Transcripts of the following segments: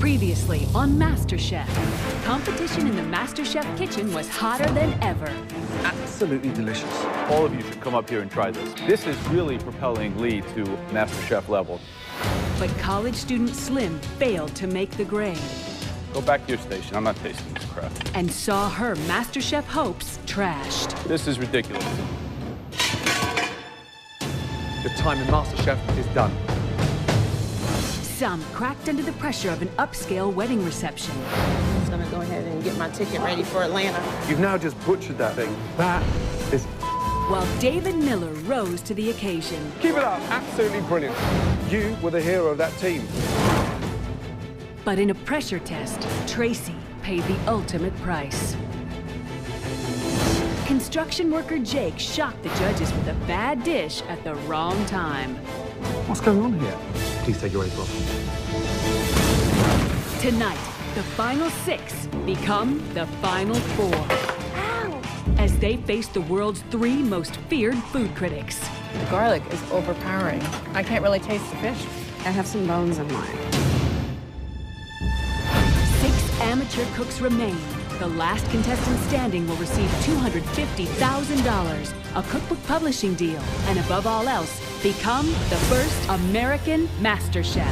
Previously on Masterchef. Competition in the Masterchef kitchen was hotter than ever. Absolutely delicious. All of you should come up here and try this. This is really propelling Lee to Masterchef level. But college student Slim failed to make the grade. Go back to your station. I'm not tasting this crap. And saw her Masterchef hopes trashed. This is ridiculous. The time in Masterchef is done. Some cracked under the pressure of an upscale wedding reception. I'm gonna go ahead and get my ticket ready for Atlanta. You've now just butchered that thing. That is... While David Miller rose to the occasion. Keep it up. Absolutely brilliant. You were the hero of that team. But in a pressure test, Tracy paid the ultimate price. Construction worker Jake shocked the judges with a bad dish at the wrong time. What's going on here? Please take your apron off. Tonight, the final 6 become the final 4. Ow! As they face the world's 3 most feared food critics. The garlic is overpowering. I can't really taste the fish. I have some bones in mine. 6 amateur cooks remain. The last contestant standing will receive $250,000, a cookbook publishing deal, and above all else, become the first American MasterChef.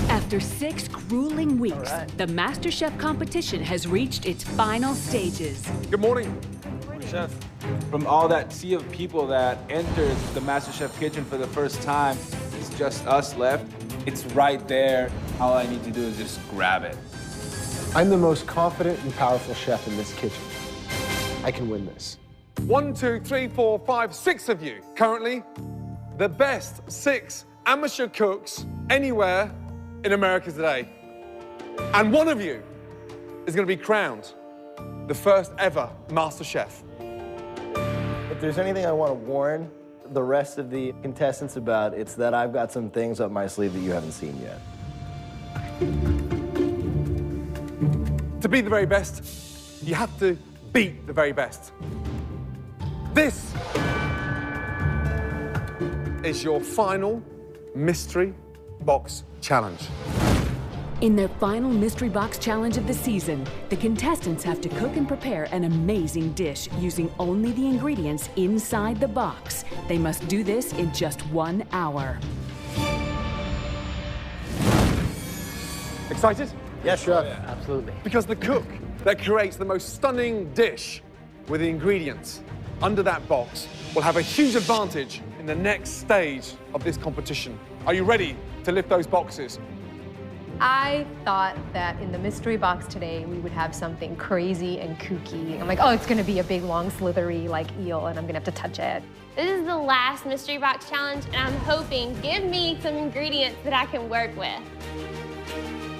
After 6 grueling weeks, the MasterChef competition has reached its final stages. Good morning. Chef, from all that sea of people that entered the MasterChef kitchen for the first time, it's just us left. It's right there. All I need to do is just grab it. I'm the most confident and powerful chef in this kitchen. I can win this. 1, 2, 3, 4, 5, 6 of you. Currently, the best 6 amateur cooks anywhere in America today. And one of you is going to be crowned the first ever MasterChef. If there's anything I want to warn the rest of the contestants about, it's that I've got some things up my sleeve that you haven't seen yet. To be the very best, you have to beat the very best. This is your final mystery box challenge. In their final mystery box challenge of the season, the contestants have to cook and prepare an amazing dish using only the ingredients inside the box. They must do this in just 1 hour. Excited? Yes, Chef. Absolutely. Because the cook that creates the most stunning dish with the ingredients under that box will have a huge advantage in the next stage of this competition. Are you ready to lift those boxes? I thought that in the mystery box today, we would have something crazy and kooky. I'm like, oh, it's gonna be a big, long, slithery, like, eel, and I'm gonna have to touch it. This is the last mystery box challenge, and I'm hoping, give me some ingredients that I can work with.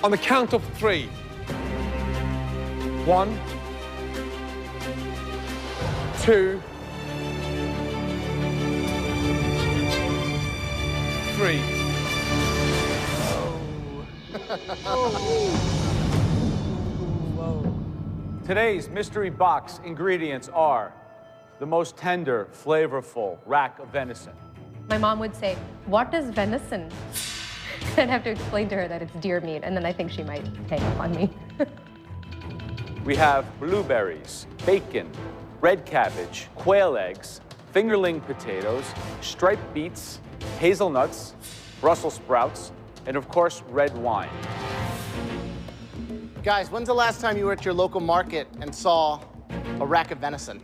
On the count of 3. 1, 2, 3. Today's mystery box ingredients are the most tender, flavorful rack of venison. My mom would say, what is venison? I'd have to explain to her that it's deer meat, and then I think she might hang up on me. We have blueberries, bacon, red cabbage, quail eggs, fingerling potatoes, striped beets, hazelnuts, Brussels sprouts, and of course, red wine. Guys, when's the last time you were at your local market and saw a rack of venison?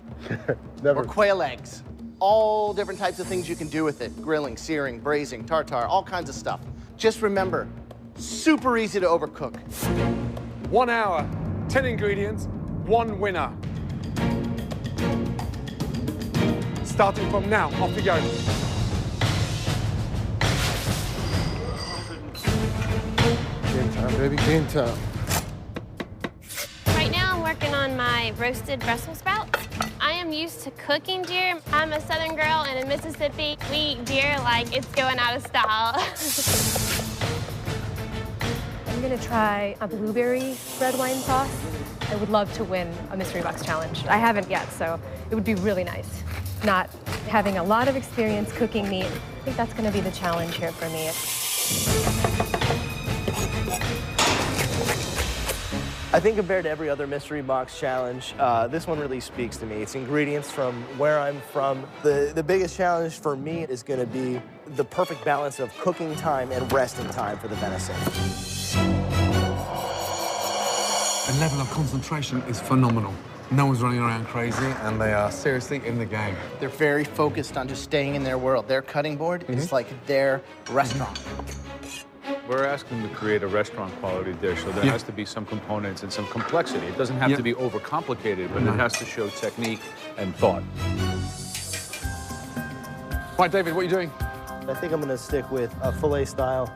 Never. Or quail eggs? All different types of things you can do with it. Grilling, searing, braising, tartare, all kinds of stuff. Just remember, super easy to overcook. 1 hour, 10 ingredients, 1 winner. Starting from now, off you go. Game time, baby, game time. Right now, I'm working on my roasted Brussels sprouts. I am used to cooking deer. I'm a Southern girl, and in Mississippi, we eat deer like it's going out of style. gonna try a blueberry red wine sauce. I would love to win a mystery box challenge. I haven't yet, so it would be really nice. Not having a lot of experience cooking meat, I think that's gonna be the challenge here for me. I think compared to every other mystery box challenge, this one really speaks to me. It's ingredients from where I'm from. The biggest challenge for me is going to be the perfect balance of cooking time and resting time for the venison. The level of concentration is phenomenal. No one's running around crazy, and they are seriously in the game. They're very focused on just staying in their world. Their cutting board is like their restaurant. We're asking to create a restaurant quality dish, so there has to be some components and some complexity. It doesn't have to be overcomplicated, but it has to show technique and thought. Right, David, what are you doing? I think I'm going to stick with a filet style.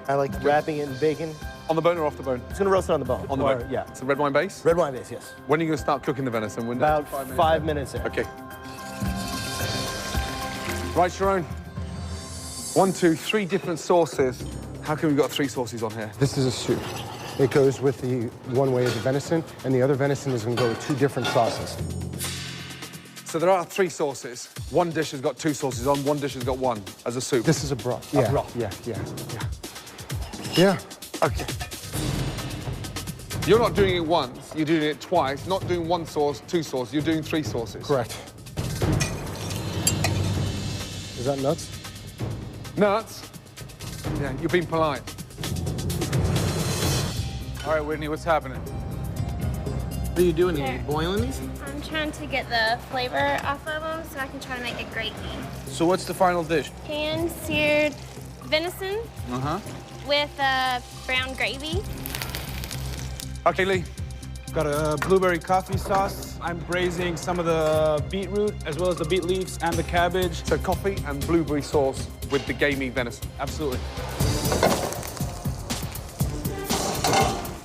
I like wrapping it in bacon. On the bone or off the bone? It's going to roast it on the bone. On the bone? Yeah. It's a red wine base? Red wine base, yes. When are you going to start cooking the venison? When About 5 minutes in. Okay. Right, Sharon. 1, 2, 3 different sauces. How come we've got 3 sauces on here? This is a soup. It goes with the one way of the venison, and the other venison is going to go with 2 different sauces. So there are 3 sauces. One dish has got 2 sauces on, one dish has got 1 as a soup. This is a broth. A broth. Yeah. Okay. You're not doing it once, you're doing it twice. Not doing 1 sauce, 2 sauces, you're doing 3 sauces. Correct. Is that nuts? Nuts? Yeah, you're being polite. All right, Whitney, what's happening? What are you doing? Are you boiling these? I'm trying to get the flavor off of them so I can try to make it gravy. So what's the final dish? Pan-seared venison with brown gravy. Okay, Lee. Got a blueberry coffee sauce. I'm braising some of the beetroot as well as the beet leaves and the cabbage. So coffee and blueberry sauce with the gamey venison. Absolutely.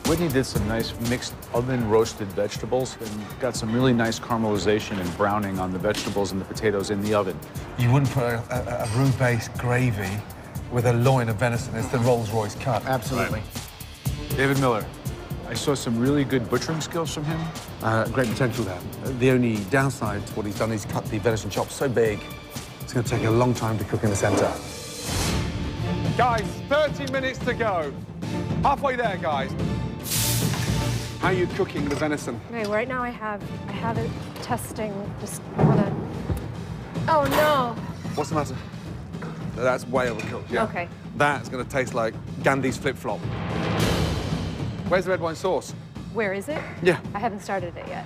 Whitney did some nice mixed oven roasted vegetables and got some really nice caramelization and browning on the vegetables and the potatoes in the oven. You wouldn't put a roux-based gravy with a loin of venison. It's the Rolls-Royce cut. Absolutely. David Miller, I saw some really good butchering skills from him. Great potential there. The only downside to what he's done is cut the venison chops so big, it's going to take a long time to cook in the center. Guys, 30 minutes to go. Halfway there, guys. How are you cooking the venison? Okay, right now I have it testing. Just wanna. Oh no! What's the matter? That's way overcooked, yeah. Okay. That's going to taste like Gandhi's flip-flop. Where's the red wine sauce? Where is it? Yeah. I haven't started it yet.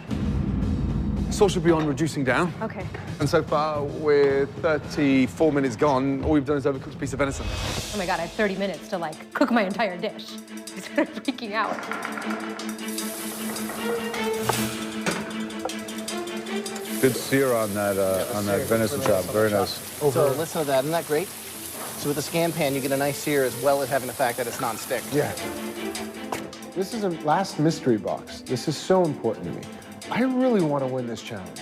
Sauce should be on reducing down. Okay. And so far, with 34 minutes gone, all we've done is overcooked a piece of venison. Oh my God, I have 30 minutes to like cook my entire dish. I started freaking out. Good sear on that venison chop. Very nice. So listen to that. Isn't that great? So with the scan pan, you get a nice sear as well as having the fact that it's non-stick. Yeah. This is a last mystery box. This is so important to me. I really want to win this challenge.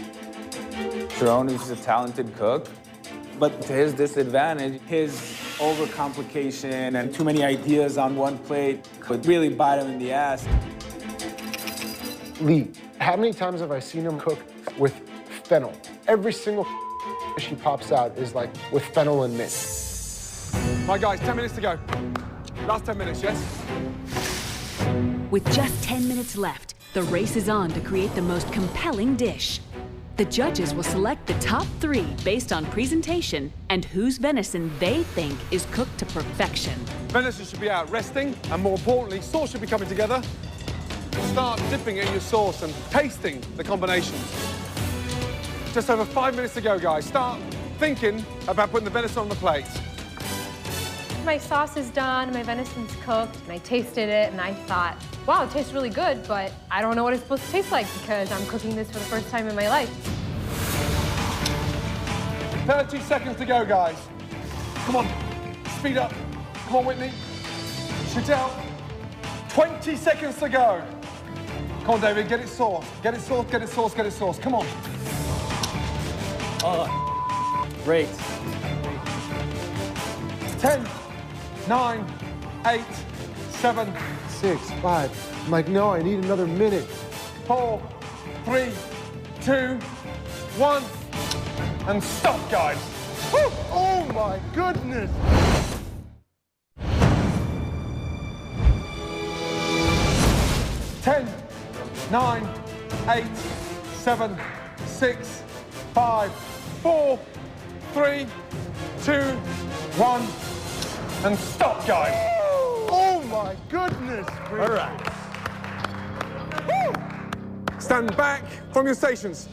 Sharon is a talented cook, but to his disadvantage, his overcomplication and too many ideas on one plate could really bite him in the ass. Lee, how many times have I seen him cook with fennel? Every single dish he pops out is like with fennel and mint. Right, guys, 10 minutes to go. Last 10 minutes, yes? With just 10 minutes left, the race is on to create the most compelling dish. The judges will select the top 3 based on presentation and whose venison they think is cooked to perfection. Venison should be out resting, and more importantly, sauce should be coming together. Start dipping it in your sauce and tasting the combination. Just over 5 minutes to go, guys. Start thinking about putting the venison on the plate. My sauce is done, my venison's cooked, and I tasted it, and I thought, wow, it tastes really good, but I don't know what it's supposed to taste like because I'm cooking this for the first time in my life. 30 seconds to go, guys. Come on, speed up. Come on, Whitney. Shoot out. 20 seconds to go. Come on, David, get it sauced. Get it sauced, get it sauced, get it sauced. Come on. Great. 10, 9, 8, 7, 6, 5. I'm like, no, I need another minute. 4, 3, 2, 1. And stop, guys. Woo! Oh my goodness! Ten, 9, 8, 7, 6, 5, 4, 3, 2, 1. And stop, guys. Oh my goodness! All right. Stand back from your stations.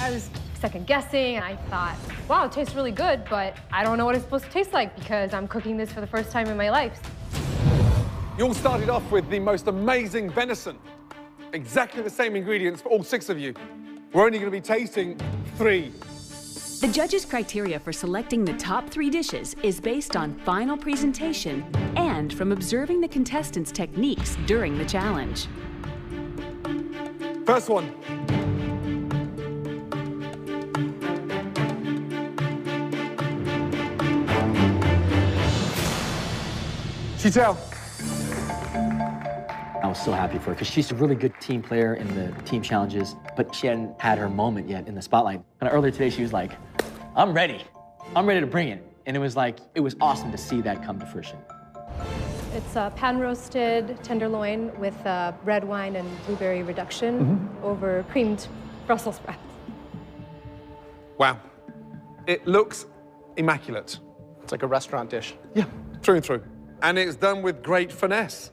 I was second guessing, and I thought, wow, it tastes really good, but I don't know what it's supposed to taste like because I'm cooking this for the first time in my life. You all started off with the most amazing venison. Exactly the same ingredients for all 6 of you. We're only going to be tasting 3. The judges' criteria for selecting the top 3 dishes is based on final presentation and from observing the contestants' techniques during the challenge. First one. Chitel. I was so happy for her because she's a really good team player in the team challenges, but she hadn't had her moment yet in the spotlight. And earlier today, she was like, I'm ready. I'm ready to bring it. And it was awesome to see that come to fruition. It's pan-roasted tenderloin with red wine and blueberry reduction over creamed Brussels sprouts. Wow. It looks immaculate. It's like a restaurant dish. Yeah, through and through. And it's done with great finesse.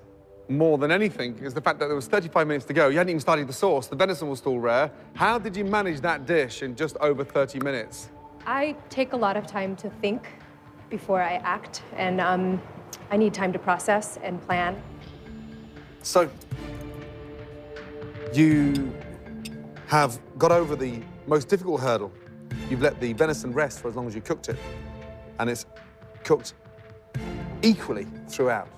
More than anything is the fact that there was 35 minutes to go. You hadn't even started the sauce. The venison was still rare. How did you manage that dish in just over 30 minutes? I take a lot of time to think before I act, and I need time to process and plan. So, you have got over the most difficult hurdle. You've let the venison rest for as long as you cooked it, and it's cooked equally throughout.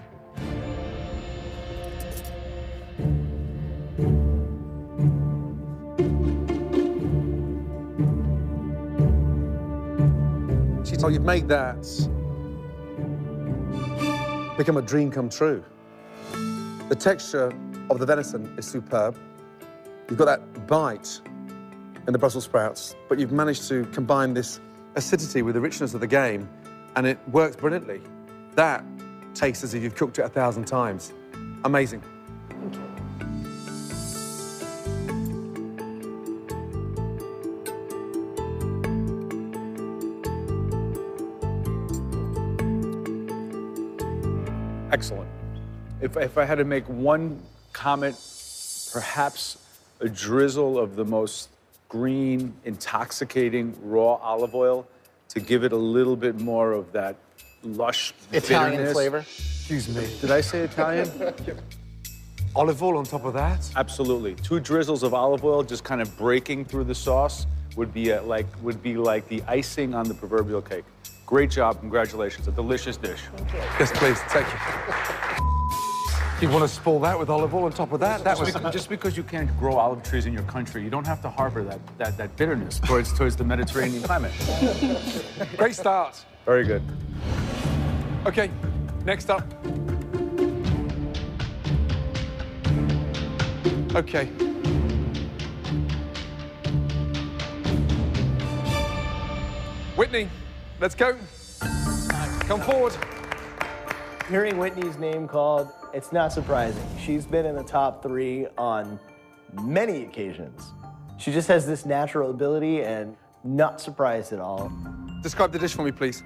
So you've made that become a dream come true. The texture of the venison is superb. You've got that bite in the Brussels sprouts, but you've managed to combine this acidity with the richness of the game, and it works brilliantly. That tastes as if you've cooked it 1,000 times. Amazing. Thank you. Excellent. If I had to make one comment, perhaps a drizzle of the most green, intoxicating raw olive oil to give it a little bit more of that lush Italian bitterness. flavor. Excuse me. Did I say Italian? Olive oil on top of that? Absolutely. 2 drizzles of olive oil just kind of breaking through the sauce would be like the icing on the proverbial cake. Great job, congratulations, a delicious dish. Thank you. Yes, please, take it. You want to spoil that with olive oil on top of that? Just because you can't grow olive trees in your country, you don't have to harbor that bitterness towards the Mediterranean climate. Great start. Very good. Okay, next up. Okay. Whitney, let's go. Come forward. Hearing Whitney's name called, it's not surprising. She's been in the top 3 on many occasions. She just has this natural ability and not surprised at all. Describe the dish for me, please.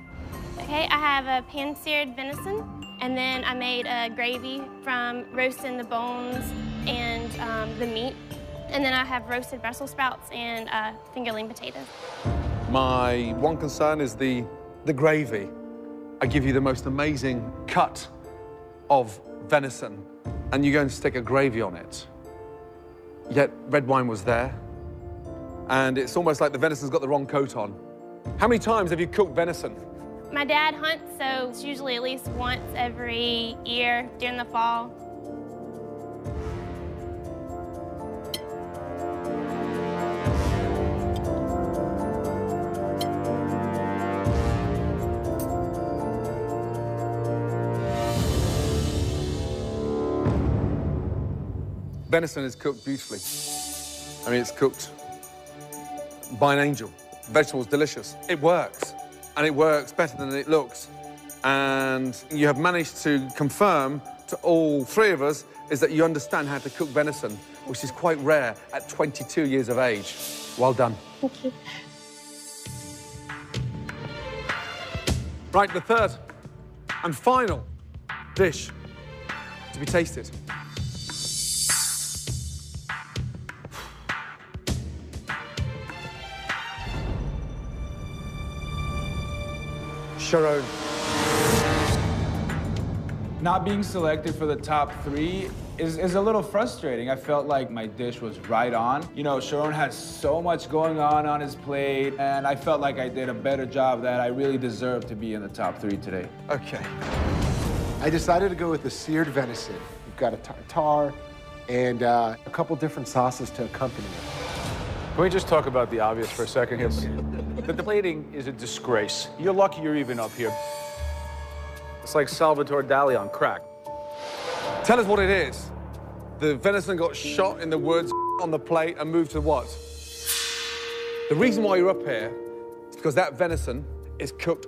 Okay, I have a pan-seared venison, and then I made a gravy from roasting the bones and the meat. And then I have roasted Brussels sprouts and fingerling potatoes. My one concern is the gravy. I give you the most amazing cut of venison, and you go and stick a gravy on it. Yet red wine was there, and it's almost like the venison's got the wrong coat on. How many times have you cooked venison? My dad hunts, so it's usually at least once every year during the fall. venison is cooked beautifully. I mean, it's cooked by an angel. Vegetables, delicious. It works, and it works better than it looks. And you have managed to confirm to all three of us is that you understand how to cook venison, which is quite rare at 22 years of age. Well done. Thank you. Right, the third and final dish to be tasted. Sharon. Not being selected for the top 3 is a little frustrating. I felt like my dish was right on. You know, Sharon had so much going on his plate, and I felt like I did a better job that I really deserved to be in the top 3 today. Okay. I decided to go with the seared venison. You've got a tartare and a couple different sauces to accompany it. Can we just talk about the obvious for a second here? The plating is a disgrace. You're lucky you're even up here. It's like Salvatore Dali on crack. Tell us what it is. The venison got shot in the woods on the plate and moved to what? The reason why you're up here is because that venison is cooked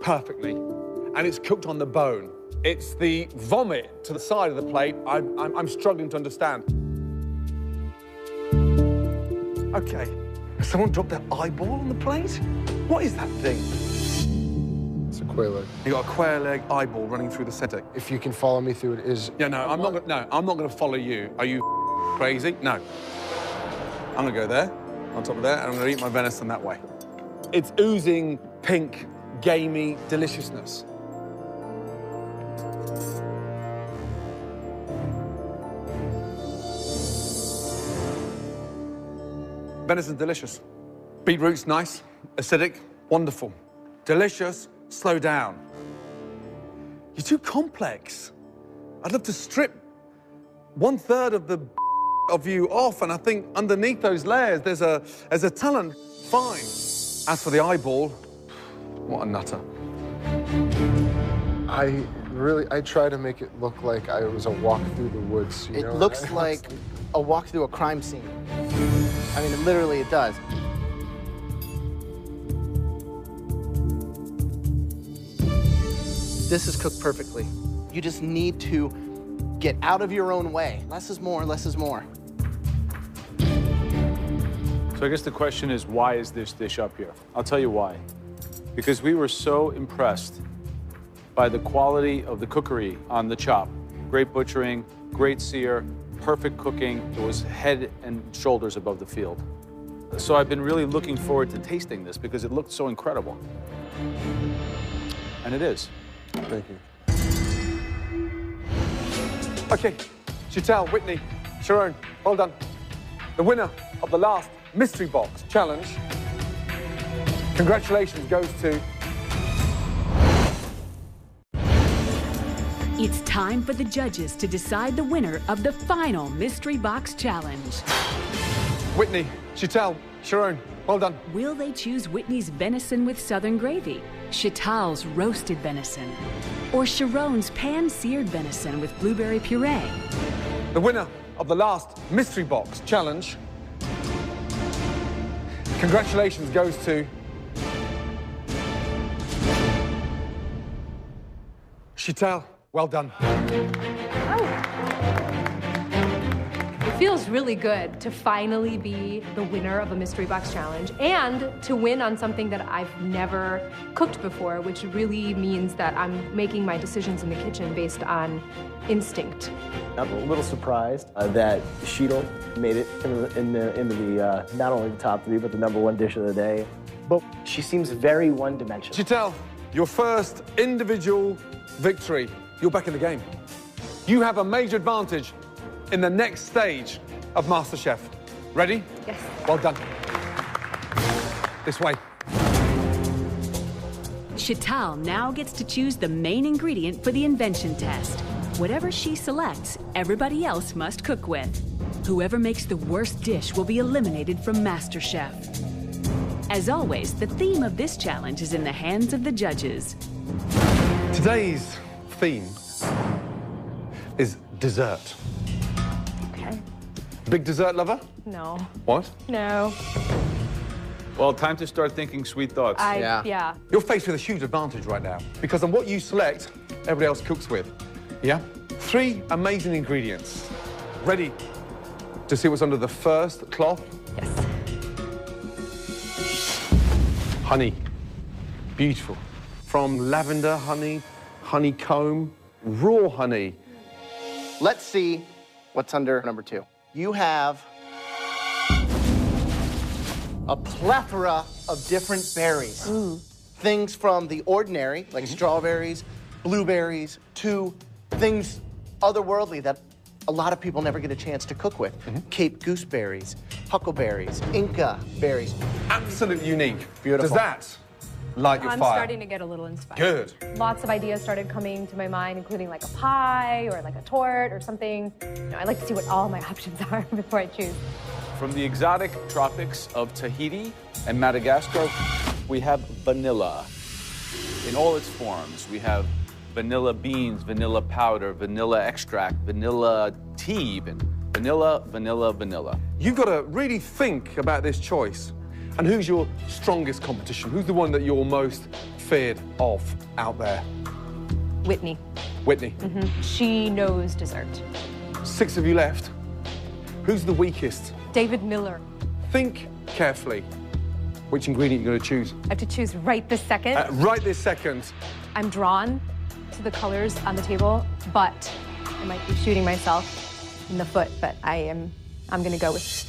perfectly, and it's cooked on the bone. It's the vomit to the side of the plate I'm struggling to understand. Okay, someone dropped their eyeball on the plate? What is that thing? It's a quail egg. You got a quail egg eyeball running through the center. If you can follow me through it, is... Yeah, no, I'm not gonna follow you. Are you crazy? No. I'm gonna go there, on top of there, and I'm gonna eat my venison that way. It's oozing pink, gamey deliciousness. Venison's delicious. Beetroot's nice, acidic, wonderful. Delicious, slow down. You're too complex. I'd love to strip 1/3 of you off, and I think underneath those layers there's a talent. Fine. As for the eyeball, what a nutter. I try to make it look like I was a walk through the woods. You know? It looks like a walk through a crime scene. I mean, literally it does. This is cooked perfectly. You just need to get out of your own way. Less is more, less is more. So I guess the question is, why is this dish up here? I'll tell you why. Because we were so impressed by the quality of the cookery on the chop. Great butchering, great sear, perfect cooking. It was head and shoulders above the field. So I've been really looking forward to tasting this because it looked so incredible. And it is. Thank you. Okay, Chital, Whitney, Sharon, well done. The winner of the last Mystery Box Challenge, congratulations, goes to... It's time for the judges to decide the winner of the final Mystery Box Challenge. Whitney, Chital, Sharon, well done. Will they choose Whitney's venison with southern gravy, Chital's roasted venison, or Sharon's pan-seared venison with blueberry puree? The winner of the last Mystery Box Challenge, congratulations, goes to... Chital, well done. It feels really good to finally be the winner of a Mystery Box Challenge and to win on something that I've never cooked before, which really means that I'm making my decisions in the kitchen based on instinct. I'm a little surprised that Sheetal made it into the not only the top 3, but the #1 dish of the day. But she seems very one-dimensional. Chital, your first individual victory. You're back in the game. You have a major advantage in the next stage of MasterChef. Ready? Yes. Well done. This way. Chital now gets to choose the main ingredient for the invention test. Whatever she selects, everybody else must cook with. Whoever makes the worst dish will be eliminated from MasterChef. As always, the theme of this challenge is in the hands of the judges. Today's theme is dessert. Okay. Big dessert lover? No. What? No. Well, time to start thinking sweet thoughts. Yeah. You're faced with a huge advantage right now because on what you select, everybody else cooks with. Yeah? 3 amazing ingredients. Ready to see what's under the first cloth? Yes. Honey. Beautiful. From lavender honey, honeycomb, raw honey. Let's see what's under number 2. You have a plethora of different berries. Things from the ordinary, like strawberries, blueberries, to things otherworldly that a lot of people never get a chance to cook with. Cape gooseberries, huckleberries, Inca berries. Absolutely unique. Beautiful. Does that light your I'm fire? starting to get a little inspired. Good. Lots of ideas started coming to my mind, including like a pie or like a tort or something. I like to see what all my options are before I choose. From the exotic tropics of Tahiti and Madagascar, we have vanilla in all its forms. We have vanilla beans, vanilla powder, vanilla extract, vanilla tea even. Vanilla, vanilla, vanilla. You've got to really think about this choice. And who's your strongest competition? Who's the one that you're most feared of out there? Whitney. Whitney. She knows dessert. 6 of you left. Who's the weakest? David Miller. Think carefully which ingredient you're going to choose. I have to choose right this second. Right this second. I'm drawn to the colors on the table, but I might be shooting myself in the foot, but I'm going to go with...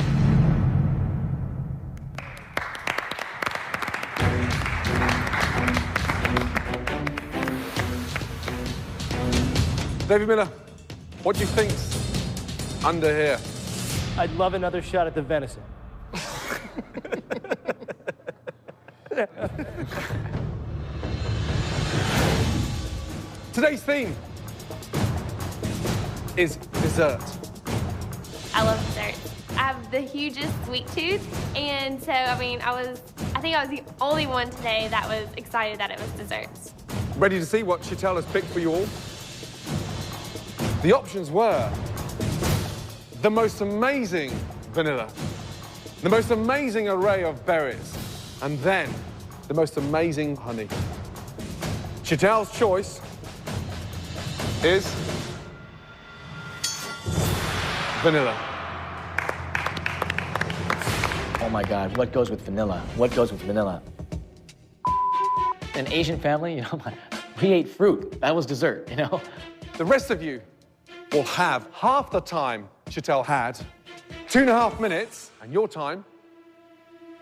David Miller, what do you think's under here? I'd love another shot at the venison. Today's theme is dessert. I love dessert. I have the hugest sweet tooth, and so, I think I was the only one today that was excited that it was desserts. Ready to see what Chantel has picked for you all? The options were the most amazing vanilla, the most amazing array of berries, and then the most amazing honey. Chantel's choice is vanilla. Oh my God, what goes with vanilla? What goes with vanilla? An Asian family, we ate fruit. That was dessert, The rest of you will have half the time Chantel had, 2.5 minutes, and your time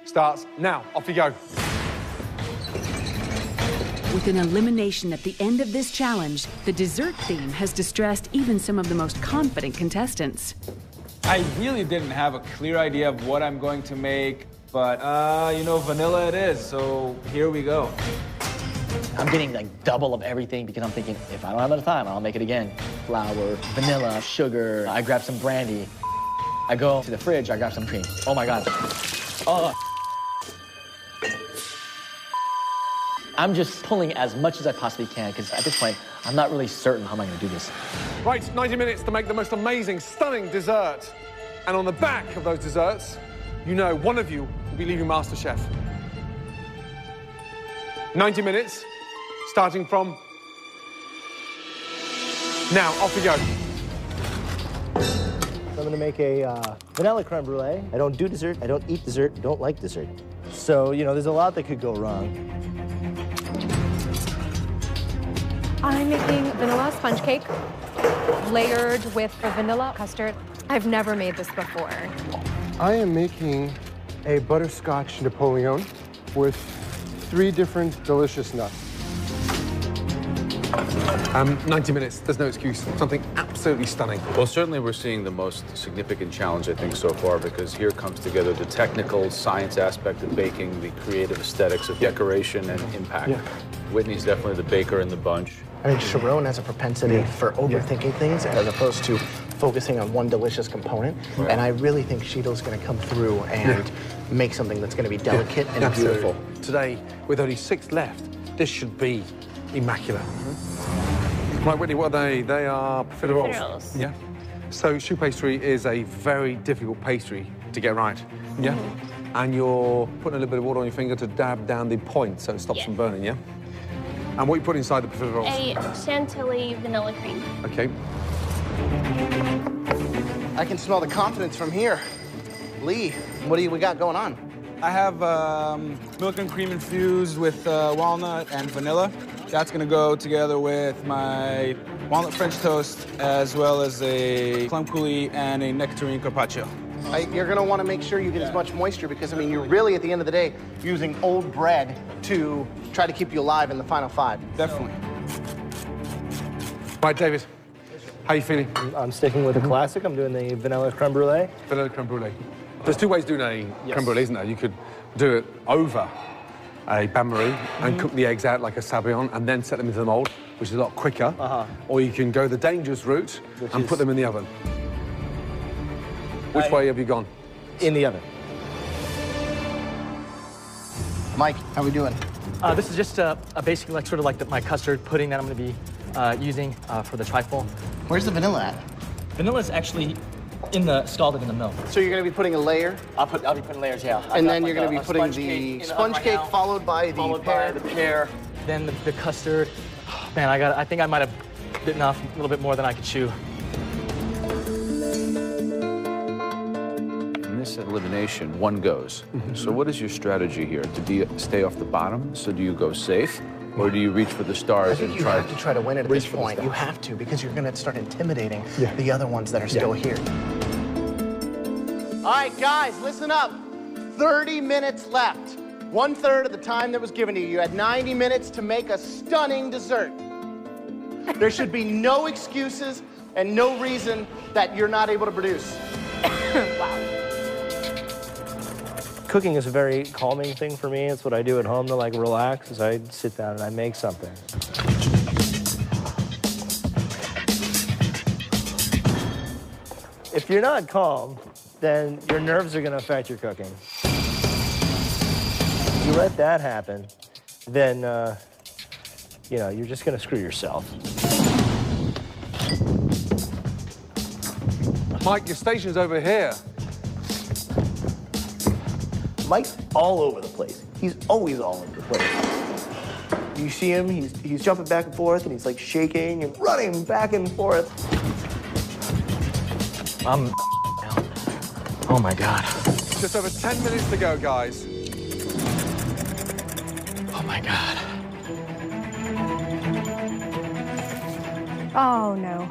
starts now. Off you go. With an elimination at the end of this challenge, the dessert theme has distressed even some of the most confident contestants. I really didn't have a clear idea of what I'm going to make, but, vanilla it is, so here we go. I'm getting like double of everything because I'm thinking, if I don't have enough time, I'll make it again. Flour, vanilla, sugar, I grab some brandy. I go to the fridge, I grab some cream. Oh my God. Oh. I'm just pulling as much as I possibly can because at this point, I'm not really certain how am I gonna do this. Right, 90 minutes to make the most amazing, stunning dessert. And on the back of those desserts, one of you will be leaving Masterchef. 90 minutes, starting from now. Off we go. I'm gonna make a vanilla creme brulee. I don't do dessert, I don't eat dessert, I don't like dessert. So, there's a lot that could go wrong. I'm making vanilla sponge cake layered with a vanilla custard. I've never made this before. I am making a butterscotch Napoleon with 3 different delicious nuts. 90 minutes, there's no excuse. Something absolutely stunning. Well, certainly we're seeing the most significant challenge, I think, so far, because here comes together the technical science aspect of baking, the creative aesthetics of decoration and impact. Yeah. Whitney's definitely the baker in the bunch. I think Sharon has a propensity for overthinking things as opposed to focusing on one delicious component. Right. And I really think Sheetal's going to come through and make something that's going to be delicate and beautiful. Today, with only 6 left, this should be immaculate. Right, Whitney, what are they? They are profiteroles. Profiteroles. Yeah. So choux pastry is a very difficult pastry to get right. Yeah? And you're putting a little bit of water on your finger to dab down the point so it stops from burning, yeah? And what you put inside the profiteroles? A chantilly vanilla cream. Okay. I can smell the confidence from here. Lee, what do we got going on? I have milk and cream infused with walnut and vanilla. That's gonna go together with my walnut French toast, as well as a plum coulis and a nectarine carpaccio. You're gonna wanna make sure you get as much moisture because, I mean, you're really, at the end of the day, using old bread to try to keep you alive in the final 5. Definitely. Right, David, how you feeling? I'm sticking with the classic. I'm doing the vanilla creme brulee. Vanilla creme brulee. There's 2 ways of doing a creme brulee, isn't there? You could do it over a bain-marie and cook the eggs out like a sabayon and then set them into the mold, which is a lot quicker. Or you can go the dangerous route and put them in the oven. Which way have you gone? In the oven. Mike, how we doing? This is just a basic, like, sort of like my custard pudding that I'm going to be using for the trifle. Where's the vanilla at? Vanilla's actually scalded in the milk. So you're gonna be putting a layer? I'll be putting layers, yeah. And then you're gonna be putting the sponge cake followed by the pear. Then the custard. Oh, man, I think I might have bitten off a little bit more than I could chew. In this elimination, one goes. So what is your strategy here? To stay off the bottom? So do you go safe? Or do you reach for the stars and try? You have to try to win it at this point. You have to, because you're gonna start intimidating the other ones that are still here. All right, guys, listen up. 30 minutes left. 1/3 of the time that was given to you. You had 90 minutes to make a stunning dessert. There should be no excuses and no reason that you're not able to produce. Wow. Cooking is a very calming thing for me. It's what I do at home to, like, relax, is I sit down and I make something. If you're not calm, then your nerves are gonna affect your cooking. If you let that happen, then, you know, you're just gonna screw yourself. Mike, your station's over here. Mike's all over the place. He's always all over the place. You see him, he's jumping back and forth, and he's like shaking and running back and forth. Oh my God. Just over 10 minutes to go, guys. Oh my God. Oh, no.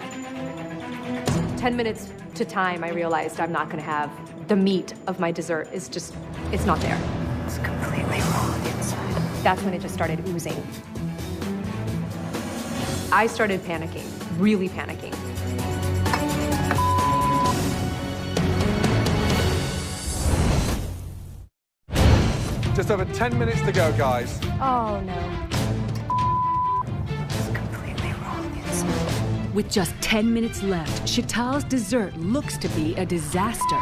10 minutes to time, I realized I'm not going to have the meat of my dessert. It's not there. It's completely raw on the inside. That's when it just started oozing. I started panicking, really panicking. Just over 10 minutes to go, guys. Oh, no. It's completely raw on the inside. With just 10 minutes left, Chantal's dessert looks to be a disaster.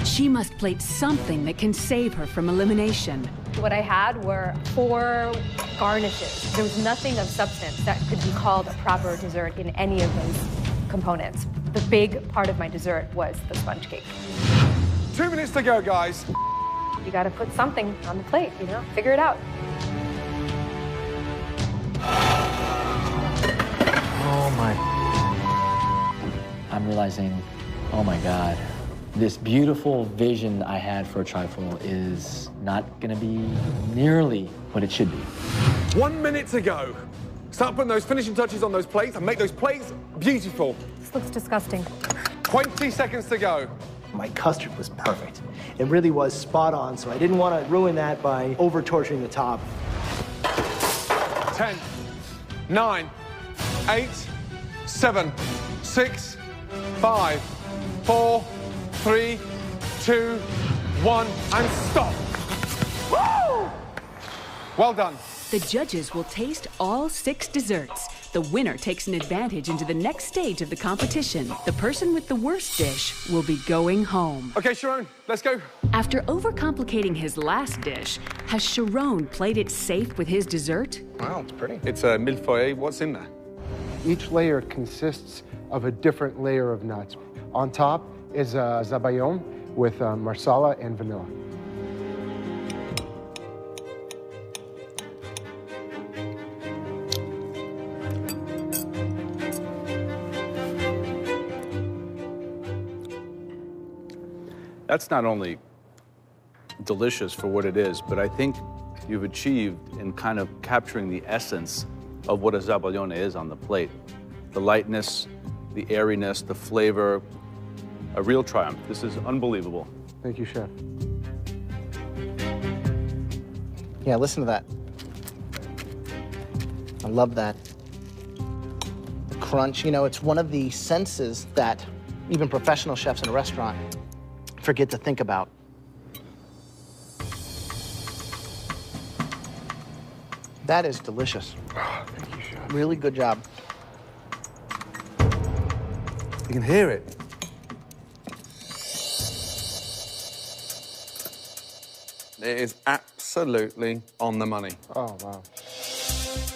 She must plate something that can save her from elimination. What I had were 4 garnishes. There was nothing of substance that could be called a proper dessert in any of those components. The big part of my dessert was the sponge cake. 2 minutes to go, guys. You gotta put something on the plate, you know? Figure it out. Oh my. I'm realizing, oh my God, this beautiful vision I had for a trifle is not gonna be nearly what it should be. 1 minute to go. Start putting those finishing touches on those plates and make those plates beautiful. This looks disgusting. 20 seconds to go. My custard was perfect. It really was spot on, so I didn't want to ruin that by over-torturing the top. 10, 9, 8, 7, 6, 5, 4, 3, 2, 1, and stop. Woo! Well done. The judges will taste all 6 desserts. The winner takes an advantage into the next stage of the competition. The person with the worst dish will be going home. Okay, Sharon, let's go. After overcomplicating his last dish, has Sharon played it safe with his dessert? Wow, it's pretty. It's a millefeuille. What's in there? Each layer consists of a different layer of nuts. On top is zabayon with marsala and vanilla. That's not only delicious for what it is, but I think you've achieved in kind of capturing the essence of what a zabaglione is on the plate. The lightness, the airiness, the flavor, a real triumph. This is unbelievable. Thank you, Chef. Yeah, listen to that. I love that crunch. You know, it's one of the senses that even professional chefs in a restaurant forget to think about. That is delicious. Oh, thank you, Chef. Really good job. You can hear it. It is absolutely on the money. Oh, wow.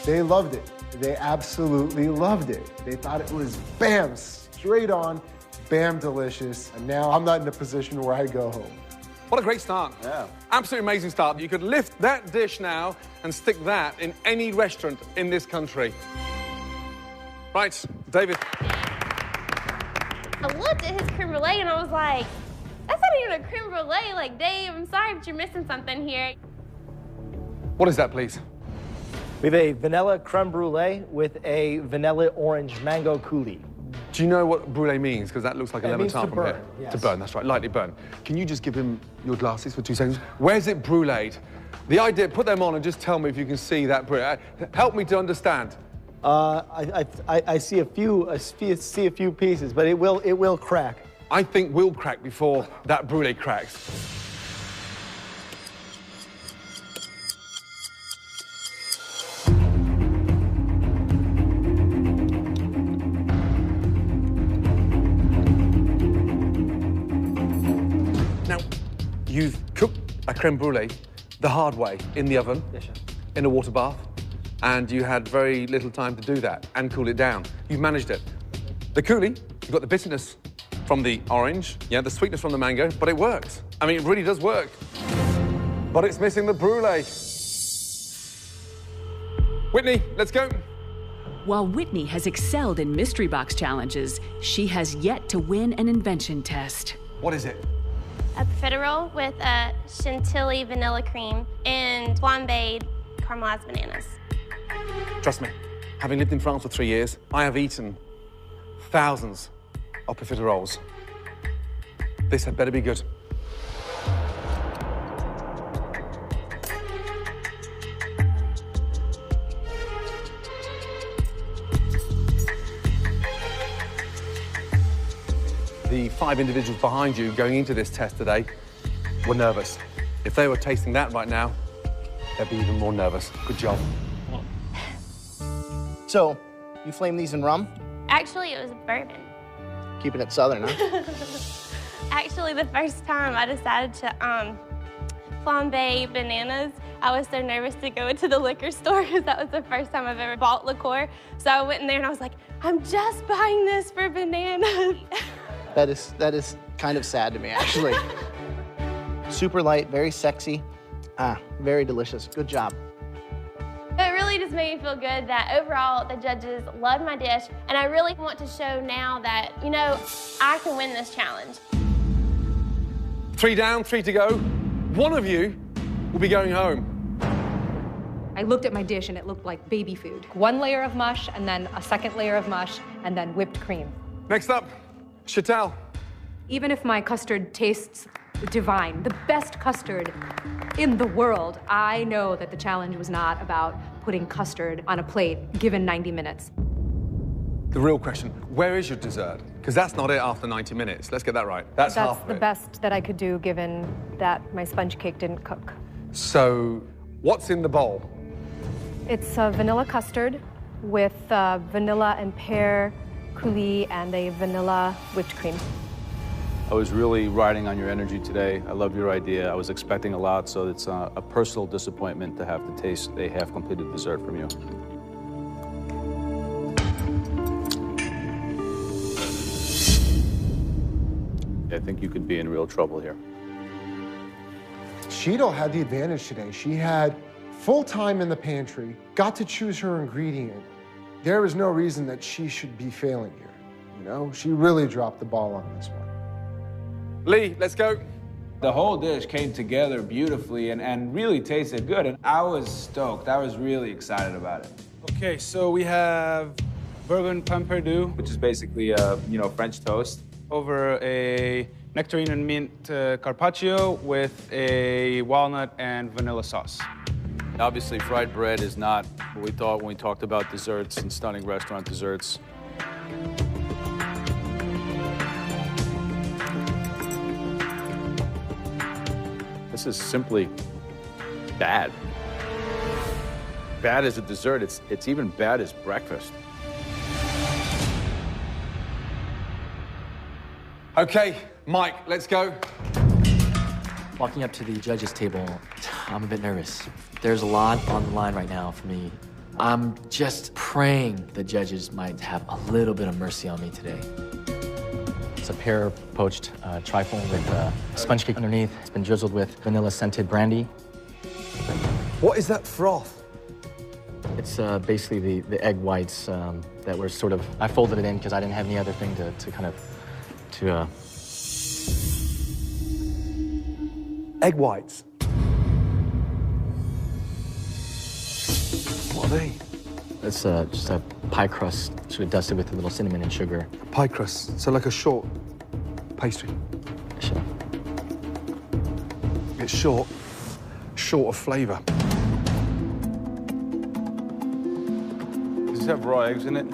They loved it. They absolutely loved it. They thought it was bam, straight on, bam, delicious. And now I'm not in a position where I go home. What a great start. Yeah. Absolutely amazing start. You could lift that dish now and stick that in any restaurant in this country. Right, David. I looked at his creme brulee and I was like, that's not even a creme brulee. Like, Dave, I'm sorry, but you're missing something here. What is that, please? We have a vanilla creme brulee with a vanilla orange mango coulis. Do you know what brulee means? Because that looks like a It lemon means tart to from burn, here. yes. To burn, that's right, lightly burn. Can you just give him your glasses for 2 seconds? Where's it bruleed? The idea, put them on and just tell me if you can see that brulee. Help me to understand. I see a few pieces, but it will crack. I think we'll crack before that brulee cracks. Now, you've cooked a creme brulee the hard way in the oven, Yes, chef. in a water bath, and you had very little time to do that and cool it down. You've managed it. The coulis, you've got the bitterness from the orange, yeah, the sweetness from the mango, but it works. I mean, it really does work. But it's missing the brulee. Whitney, let's go. While Whitney has excelled in mystery box challenges, she has yet to win an invention test. What is it? A profiterole with a chantilly vanilla cream and flambéed caramelized bananas. Trust me, having lived in France for 3 years, I have eaten thousands of profiteroles. This had better be good. The 5 individuals behind you going into this test today were nervous. If they were tasting that right now, they'd be even more nervous. Good job. So, you flame these in rum? Actually, it was bourbon. Keeping it southern, huh? Actually, the first time I decided to flambe bananas, I was so nervous to go into the liquor store because that was the first time I've ever bought liqueur. So I went in there and I was like, I'm just buying this for bananas. That is kind of sad to me, actually. Super light, very sexy. Very delicious. Good job. It really just made me feel good that overall the judges loved my dish, and I really want to show now that, you know, I can win this challenge. 3 down, 3 to go. One of you will be going home. I looked at my dish and it looked like baby food. 1 layer of mush and then a 2nd layer of mush and then whipped cream. Next up, Chantal. Even if my custard tastes divine, the best custard in the world, I know that the challenge was not about putting custard on a plate given 90 minutes. The real question, where is your dessert? Because that's not it after 90 minutes. Let's get that right. That's half That's of the it. best that I could do given that my sponge cake didn't cook. So, what's in the bowl? It's a vanilla custard with vanilla and pear coulis and a vanilla whipped cream. I was really riding on your energy today. I love your idea. I was expecting a lot, so it's a personal disappointment to have to taste a half-completed dessert from you. I think you could be in real trouble here. Sheetal had the advantage today. She had full time in the pantry, got to choose her ingredient. There was no reason that she should be failing here. You know, she really dropped the ball on this one. Lee, let's go. The whole dish came together beautifully and really tasted good, and I was stoked. I was really excited about it. Okay, so we have bourbon pamperdou, which is basically French toast, over a nectarine and mint carpaccio with a walnut and vanilla sauce. Obviously, fried bread is not what we thought when we talked about desserts and stunning restaurant desserts. This is simply bad. Bad as a dessert. It's even bad as breakfast. Okay, Mike, let's go. Walking up to the judges' table, I'm a bit nervous. There's a lot on the line right now for me. I'm just praying the judges might have a little bit of mercy on me today. It's a pear poached trifle with sponge cake underneath. It's been drizzled with vanilla scented brandy. What is that froth? It's basically the egg whites that were sort of, I folded it in because I didn't have any other thing to Egg whites. What are they? It's just a pie crust, sort of dusted with a little cinnamon and sugar. Pie crust, so like a short pastry. Sure. It's short of flavor. Does this have raw eggs in it?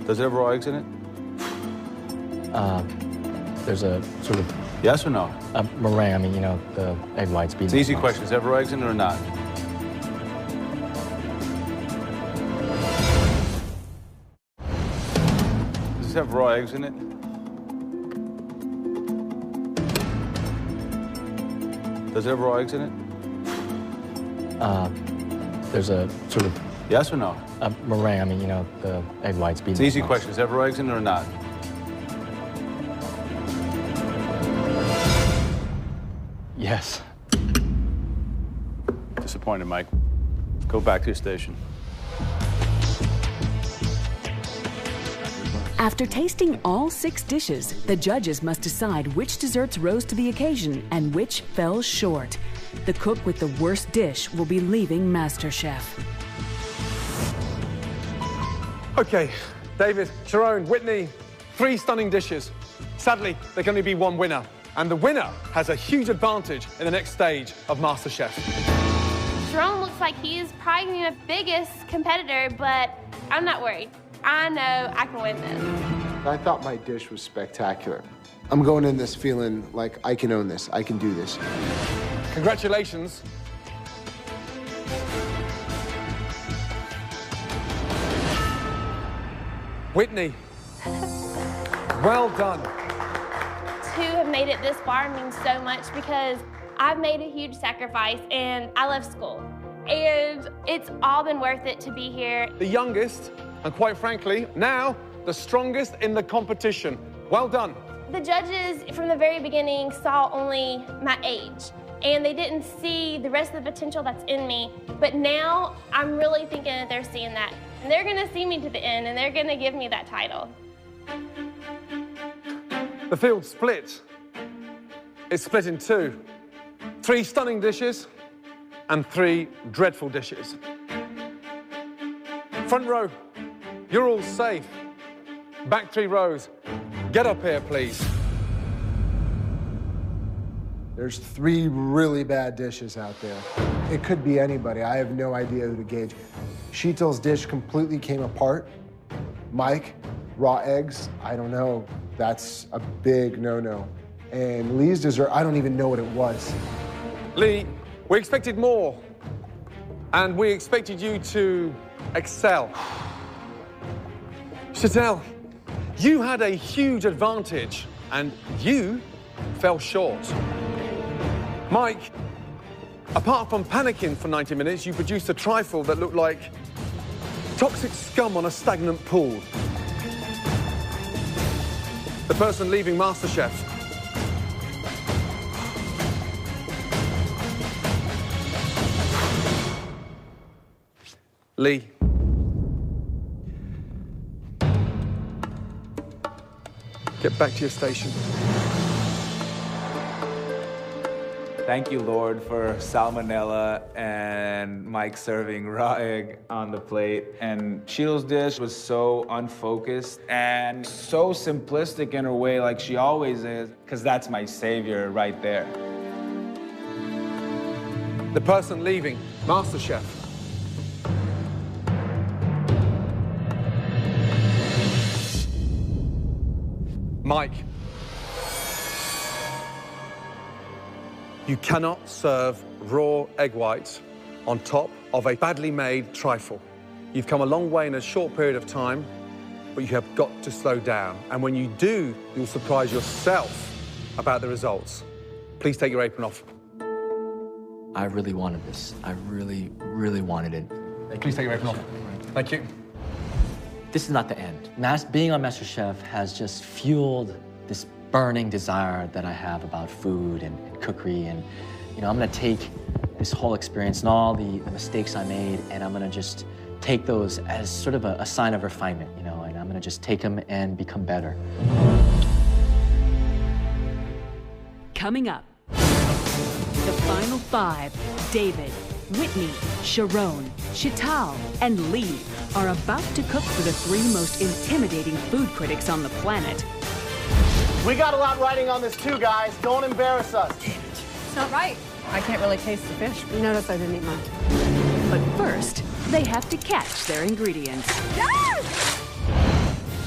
Does it have raw eggs in it? There's a sort of Yes or no? a meringue. I mean, you know, the egg whites beaten. It's an easy across. question. Does it have raw eggs in it or not? Does this have raw eggs in it? Does it have raw eggs in it? There's a sort of Yes or no? a meringue. I mean, you know, the egg whites beaten. It's an easy across. question. Does it have raw eggs in it or not? Yes. Disappointed, Mike. Go back to your station. After tasting all 6 dishes, the judges must decide which desserts rose to the occasion and which fell short. The cook with the worst dish will be leaving Masterchef. Okay, David, Sharon, Whitney, 3 stunning dishes. Sadly, there can only be one winner. And the winner has a huge advantage in the next stage of MasterChef. Jerome looks like he is probably gonna be my biggest competitor, but I'm not worried. I know I can win this. I thought my dish was spectacular. I'm going in this feeling like I can own this, I can do this. Congratulations. Whitney, well done. To have made it this far means so much because I've made a huge sacrifice and I love school. And it's all been worth it to be here. The youngest, and quite frankly, now the strongest in the competition. Well done. The judges from the very beginning saw only my age and they didn't see the rest of the potential that's in me. But now I'm really thinking that they're seeing that. And they're gonna see me to the end and they're gonna give me that title. The field split. It's split in 2. 3 stunning dishes and 3 dreadful dishes. Front row, you're all safe. Back 3 rows, get up here, please. There's 3 really bad dishes out there. It could be anybody. I have no idea who to gauge. Sheetal's dish completely came apart. Mike, raw eggs, I don't know. That's a big no-no. And Lee's dessert, I don't even know what it was. Lee, we expected more. And we expected you to excel. Chantel, you had a huge advantage and you fell short. Mike, apart from panicking for 90 minutes, you produced a trifle that looked like toxic scum on a stagnant pool. The person leaving Masterchef. Lee. Get back to your station. Thank you, Lord, for salmonella and Mike serving raw egg on the plate. And Cheeto's dish was so unfocused and so simplistic in her way, like she always is, because that's my savior right there. The person leaving Masterchef. Mike. You cannot serve raw egg whites on top of a badly made trifle. You've come a long way in a short period of time, but you have got to slow down. And when you do, you'll surprise yourself about the results. Please take your apron off. I really wanted this. I really, really wanted it. Please take your apron off. Thank you. This is not the end. Being on MasterChef has just fueled this burning desire that I have about food and cookery. And, you know, I'm gonna take this whole experience and all the mistakes I made, and I'm gonna just take those as sort of a sign of refinement, you know, and I'm gonna just take them and become better. Coming up, the final 5, David, Whitney, Sharon, Chital, and Lee are about to cook for the 3 most intimidating food critics on the planet. We got a lot riding on this too, guys. Don't embarrass us. It's not right. I can't really taste the fish. You notice I didn't eat mine. But first, they have to catch their ingredients. Yes!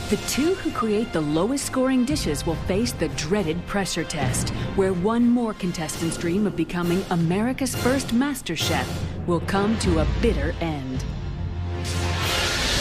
The 2 who create the lowest scoring dishes will face the dreaded pressure test, where one more contestant's dream of becoming America's first Master Chef will come to a bitter end.